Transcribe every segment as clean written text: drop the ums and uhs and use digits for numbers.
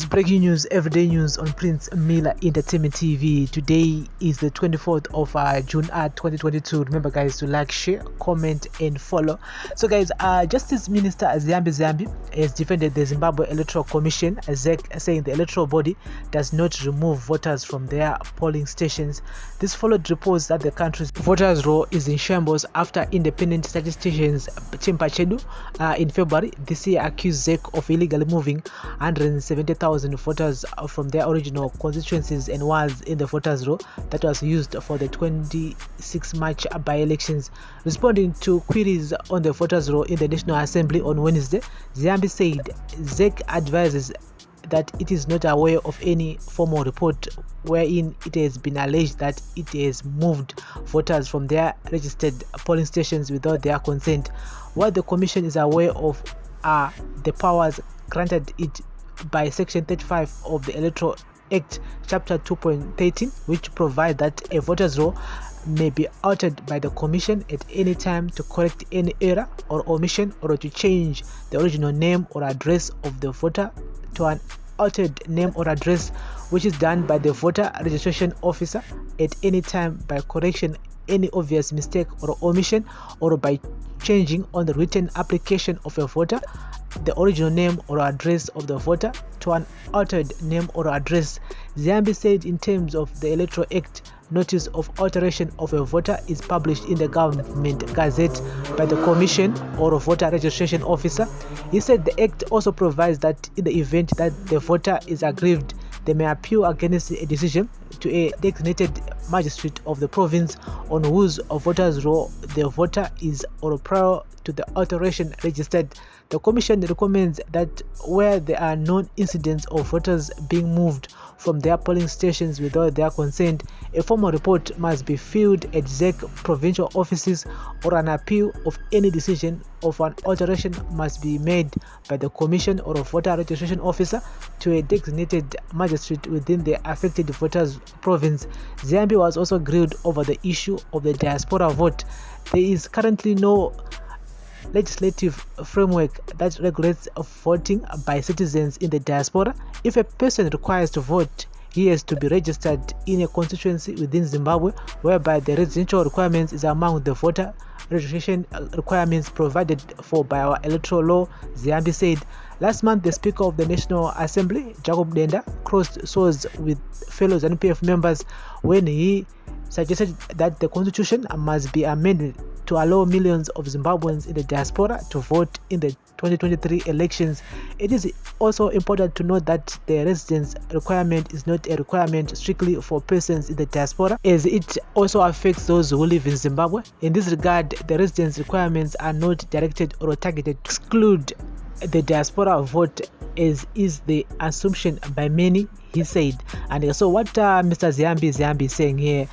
Breaking news, everyday news on Prince Miller Entertainment TV. Today is the 24th of June 2022. Remember, guys, to like, share, comment, and follow. So, guys, Justice Minister ZIYAMBI ZIYAMBI has defended the Zimbabwe Electoral Commission ZEC, saying the electoral body does not remove voters from their polling stations. This followed reports that the country's voters' roll is in shambles after independent statisticians Team Pachedu in February this year accused ZEC of illegally moving 170,000 voters from their original constituencies and wards in the voters' roll that was used for the 26 March by-elections. Responding to queries on the voters' roll in the National Assembly on Wednesday, ZIYAMBI said ZEC advises that it is not aware of any formal report wherein it has been alleged that it has moved voters from their registered polling stations without their consent. What the Commission is aware of are the powers granted it by Section 35 of the Electoral Act, Chapter 2.13, which provide that a voter's roll may be altered by the Commission at any time to correct any error or omission, or to change the original name or address of the voter to an altered name or address, which is done by the voter registration officer at any time by correction any obvious mistake or omission, or by changing on the written application of a voter the original name or address of the voter to an altered name or address. ZIYAMBI said in terms of the Electoral Act, notice of alteration of a voter is published in the Government Gazette by the Commission or a voter registration officer. He said the Act also provides that in the event that the voter is aggrieved, they may appeal against a decision to a designated magistrate of the province on whose voter's roll the voter is, or prior to the alteration registered. The Commission recommends that where there are known incidents of voters being moved from their polling stations without their consent, a formal report must be filed at ZEC provincial offices, or an appeal of any decision of an alteration must be made by the Commission or a voter registration officer to a designated magistrate within the affected voters' province. ZIYAMBI was also grilled over the issue of the diaspora vote. There is currently no legislative framework that regulates voting by citizens in the diaspora. If a person requires to vote, he has to be registered in a constituency within Zimbabwe, whereby the residential requirements is among the voter registration requirements provided for by our electoral law, ZIYAMBI said. Last month, the Speaker of the National Assembly, Jacob Denda, crossed swords with fellow ZANU-PF members when he suggested that the constitution must be amended to allow millions of Zimbabweans in the diaspora to vote in the 2023 elections. It is also important to note that the residence requirement is not a requirement strictly for persons in the diaspora, as it also affects those who live in Zimbabwe. In this regard, the residence requirements are not directed or targeted to exclude the diaspora vote, as is the assumption by many, he said. And so what Mr. ZIYAMBI is saying here,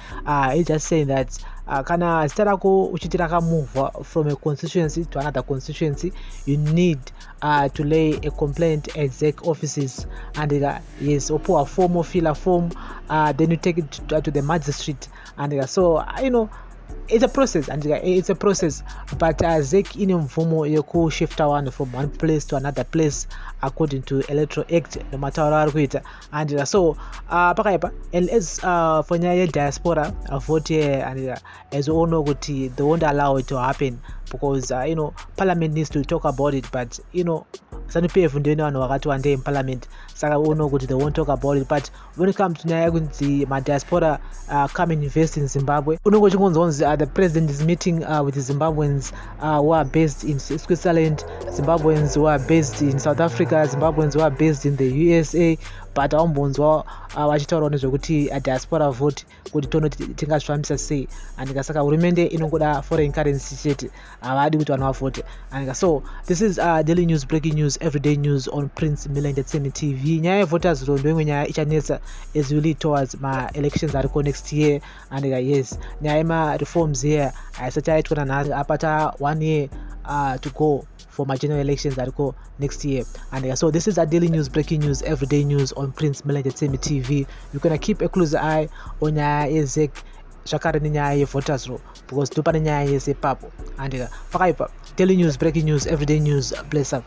he's just saying that kana zita rako uchiti move from a constituency to another constituency, you need to lay a complaint at ZEC offices, and yes, or form or fill a form, then you take it to the magistrate, and so it's a process, and it's a process, but ZEC in mvumo yoku shift one from one place to another place according to Electoral Act, no matter what kuita, and so pakaipa as for nyaya diaspora vote here, and as we all know they won't allow it to happen because Parliament needs to talk about it, but ZANU-PF ndio ino wakati wande in Parliament, saka uno kuti they won't talk about it. But when it comes to nyaya kuti ma diaspora come and invest in Zimbabwe, unongo chikonzonzi the president is meeting with the Zimbabweans who are based in Switzerland, Zimbabweans who are based in South Africa, Zimbabweans who are based in the USA, but aumbonzwa vachitaura nezvekuti diaspora vote kuti tono tingazvifambisa sei, and saka hurumende inongoda foreign currency chete, havadi kuti vanhu vavote. And so this is daily news, breaking news, everyday news on Prince Miller Entertainment TV. Nyaya voters roll ndoimwe nyaya ichanetsa as we lead towards my elections ariko next year, and yes, nyaya ma reforms here aisati aitwa nanhasi apata 1 year to go for my general elections that go next year. And so this is a daily news, breaking news, everyday news on Prince Miller Entertainment TV. You're gonna keep a close eye on ZEC zvakare nenyaya yevoters row because ndopane nyaya yese ipapo. And pakaipa daily news, breaking news, everyday news. Bless up.